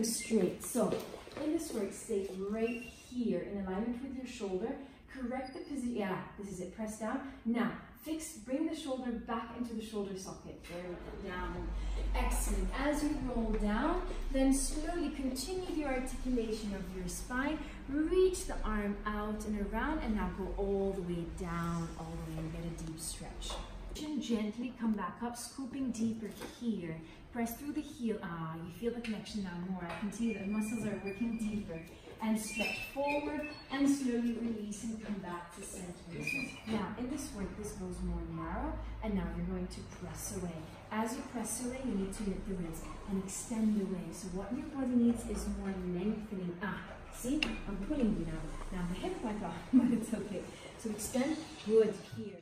them straight. So in this work, stay right here in alignment with your shoulder. Correct the position. Yeah, this is it. Press down. Now, bring the shoulder back into the shoulder socket. There we go. Down. Excellent. As you roll down, then slowly continue the articulation of your spine. Reach the arm out and around, and now go all the way down, all the way, and get a deep stretch. Gently come back up, scooping deeper here. Press through the heel. Ah, you feel the connection now more. I can see the muscles are working deeper. And stretch forward and slowly release and come back to center. Now, in this work, this goes more narrow, and now you're going to press away. As you press away, you need to lift the ribs and extend away. So what your body needs is more lengthening. Ah, see? I'm pulling you now. Now the hip went off, but it's okay. So extend, good, here.